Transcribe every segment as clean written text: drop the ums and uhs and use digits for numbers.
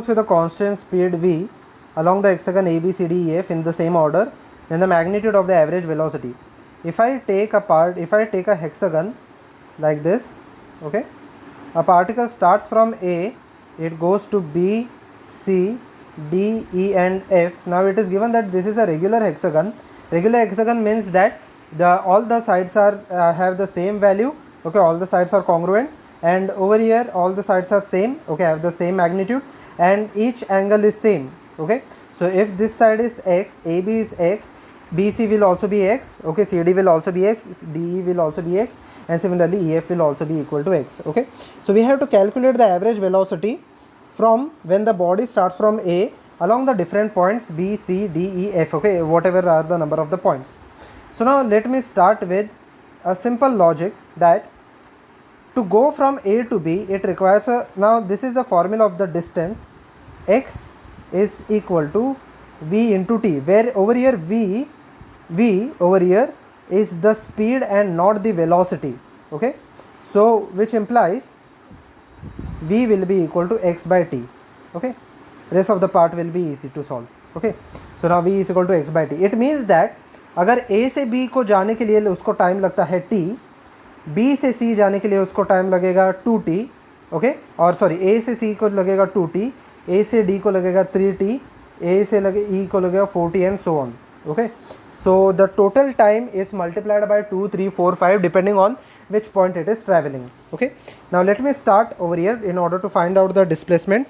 moves with a constant speed v along the hexagon A, B, C, D, E, F in the same order, then the magnitude of the average velocity. If I take a hexagon like this, okay, a particle starts from A, it goes to B, C, D, E and F. Now it is given that this is a regular hexagon. Regular hexagon means that all the sides are have the same value, okay, all the sides are congruent, and over here all the sides are same, okay, have the same magnitude, and each angle is same, okay. So if this side is x, AB is x, BC will also be x, okay, CD will also be x, DE will also be x, and similarly EF will also be equal to x, okay. So we have to calculate the average velocity from when the body starts from A along the different points B, C, D, E, F, okay, whatever are the number of the points. So now let me start with a simple logic that to go from A to B, it requires now this is the formula of the distance. X is equal to V into T, where over here V over here is the speed and not the velocity, okay. So which implies V will be equal to x by t, okay. Rest of the part will be easy to solve, okay. So now V is equal to x by t. It means that अगर A से B को जाने के लिए उसको time लगता है t, B से C जाने के लिए उसको टाइम लगेगा 2t, ओके, और सॉरी A से C को लगेगा 2t, A से D को लगेगा 3t, A से E को लगेगा 4t and so on, okay. So the total time is multiplied by 2, 3, 4, 5 depending on which point it is traveling, okay. Now let me start over here in order to find out the displacement.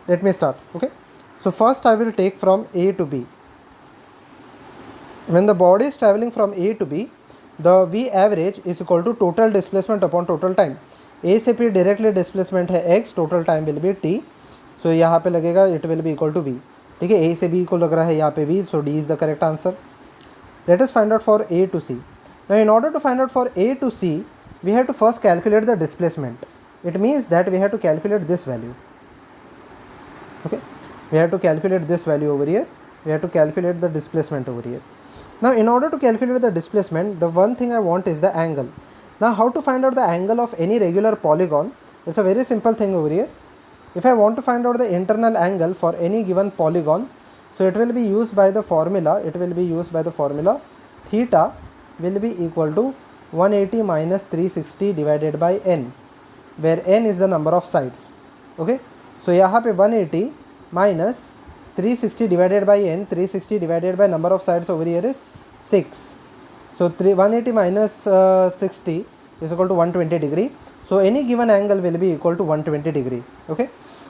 Let me start, okay. So first I will take from A to B. When the body is traveling from A to B, the V average is equal to total displacement upon total time. A से P directly displacement है x, total time will be t. So यहाँ पे लगेगा it will be equal to V, ठीक है. A से B को लग रहा है यहाँ पे V, so D is the correct answer. Let us find out for A to C. Now in order to find out for A to C, we have to first calculate the displacement. It means that we have to calculate this value, okay. We have to calculate this value over here. We have to calculate the displacement over here. Now in order to calculate the displacement, the one thing I want is the angle. Now how to find out the angle of any regular polygon? It's a very simple thing over here. If I want to find out the internal angle for any given polygon, so it will be used by the formula, theta will be equal to 180 minus 360 divided by n, where n is the number of sides, okay. So यहाँ पे 180 minus 360 divided by n, 360 divided by number of sides over here is 6. So 180 minus 60 is equal to 120 degree. So any given angle will be equal to 120 degree, okay.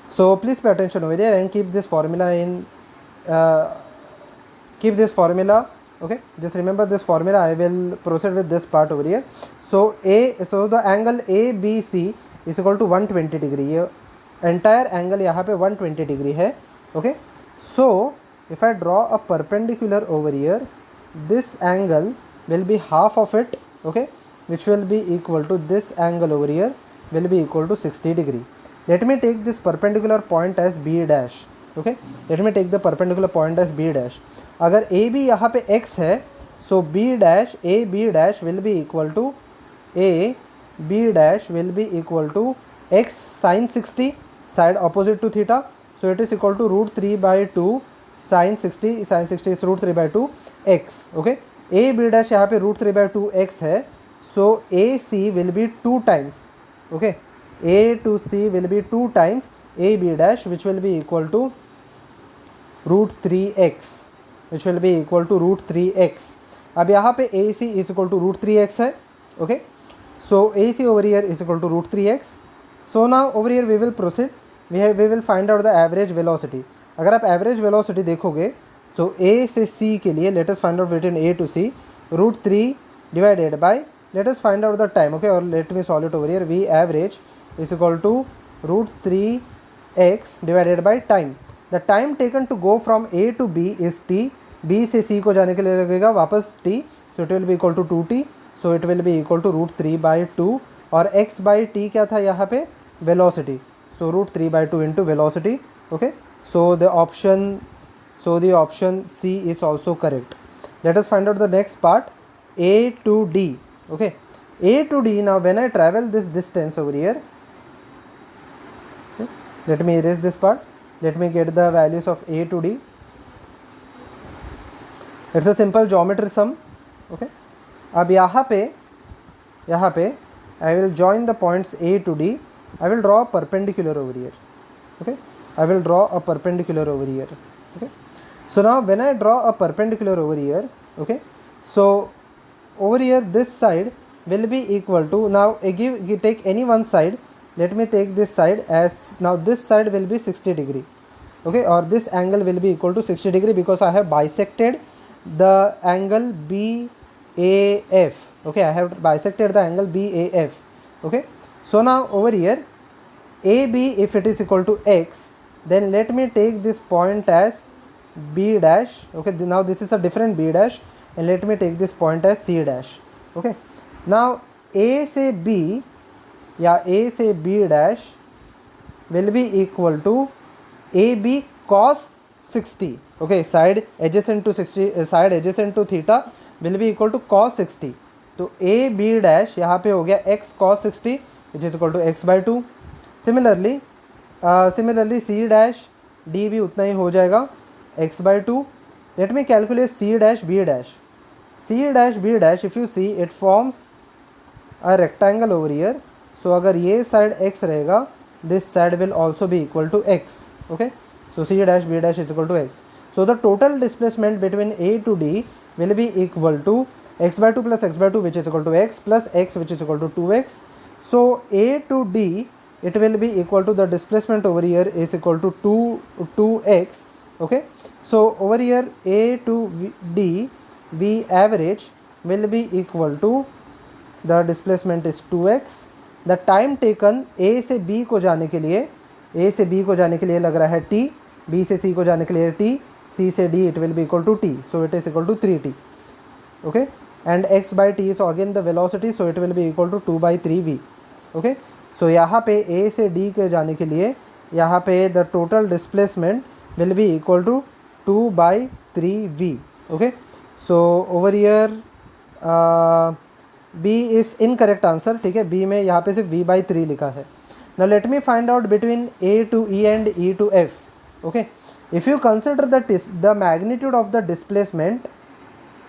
So please pay attention over there and keep this formula in okay. Just remember this formula. I will proceed with this part over here. So the angle ABC is equal to 120 degree. ये entire angle यहाँ पे 120 degree है, okay. So if I draw a perpendicular over here, this angle will be half of it, okay, which will be equal to this angle over here will be equal to 60 degree. Let me take this perpendicular point as B dash, okay. Let me take the perpendicular point as B dash. अगर AB यहाँ पे x है, so B dash will be equal to x sin 60, side opposite to theta, so it is equal to root 3 by 2 sin 60 is root 3 by 2 x, okay. A B dash यहाँ पे root 3 by 2 x है, so AC will be 2 times, okay. A to C will be 2 times A B dash, which will be equal to root 3x, अब यहाँ पे AC is equal to root 3x है, okay. So AC over here is equal to root 3x. So now over here we will proceed. We will find out the average velocity. अगर आप average velocity देखोगे तो A से C के लिए let us find out between A to C, root 3 divided by, let us find out the time, okay, or let me solve it over here. V average is equal to root 3x divided by time. The time taken to go from A to B is t. B से C को जाने के लिए लगेगा वापस t, so it will be equal to 2t, so it will be equal to root 3 by 2, और x by t क्या था यहाँ पे, velocity, so root 3 by 2 into velocity, okay. So the option C is also correct. Let us find out the next part, A to D, okay. A to D, now when I travel this distance over here, okay, let me erase this part, let me get the values of a to d. It's a simple geometry sum. Okay, अब यहाँ पे I will join the points a to d. I will draw a perpendicular over here. Okay, I will draw a perpendicular over here. Okay, so now when I draw a perpendicular over here, okay, so over here this side will be equal to, now take any one side. Let me take this side as, now this side will be 60 degree. Okay, or this angle will be equal to 60 degree because I have bisected the angle BAF. Okay, I have bisected the angle BAF. Okay, so now over here AB, if it is equal to x, then let me take this point as B dash. Okay, now this is a different B dash, and let me take this point as C dash. Okay, now A से B या A से B dash will be equal to AB cos 60. Okay, side adjacent to 60, side adjacent to theta will be equal to cos 60. तो A B dash यहाँ पे हो गया x cos 60 which is equal to x by 2. Similarly C dash D भी उतना ही हो जाएगा x by 2. Let me calculate C dash B dash. C dash B dash, if you see, it forms a rectangle over here. So अगर ये side x रहेगा, this side will also be equal to x. Okay, so C dash B dash is equal to x. So the total displacement between A to D will be equal to x by 2 plus x by 2 which is equal to x plus x which is equal to 2x. So A to D, it will be equal to, the displacement over here is equal to 2x. Okay, so over here A to D, V average will be equal to, the displacement is 2x. The time taken A से B को जाने के लिए लग रहा है t, B से C को जाने के लिए t, C से D it will be equal to t, so it is equal to 3t. Okay, and x by t is again the velocity, so it will be equal to 2 by 3v. Okay, so यहाँ पे A से D के जाने के लिए यहाँ पे the total displacement will be equal to 2 by 3v. Okay, so over here B is incorrect answer. ठीक है, B में यहाँ पे सिर्फ v by 3 लिखा है. Now let me find out between A to E and E to F. Okay, if you consider the magnitude of the displacement,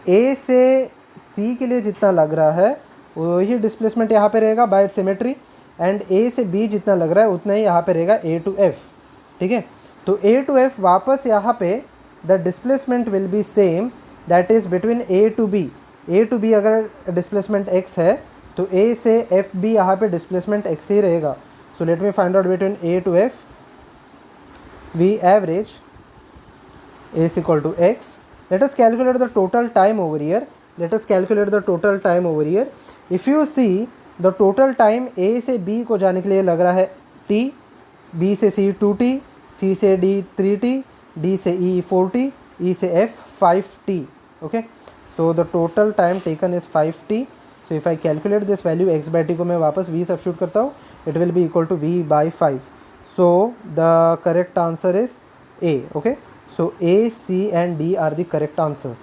A से C के लिए जितना लग रहा है वही displacement यहाँ पे रहेगा by symmetry, and A से B जितना लग रहा है उतना ही यहाँ पे रहेगा A to F. ठीक है, तो A to F वापस यहाँ पे the displacement will be same, that is between A to B. A to B अगर displacement x है तो A से F B यहाँ पे displacement x ही रहेगा. So let me find out between A to F. V average is equal to x. Let us calculate the total time over here. If you see, the total time A से B को जाने के लिए लग रहा है t, B से C 2t, C से D 3t, D से E 4t, E से F 5t. Okay, so the total time taken is 5t. So if I calculate this value x by t को मैं वापस v substitute करता हूँ, it will be equal to v by 5. So the correct answer is A. Okay, so A, C and D are the correct answers.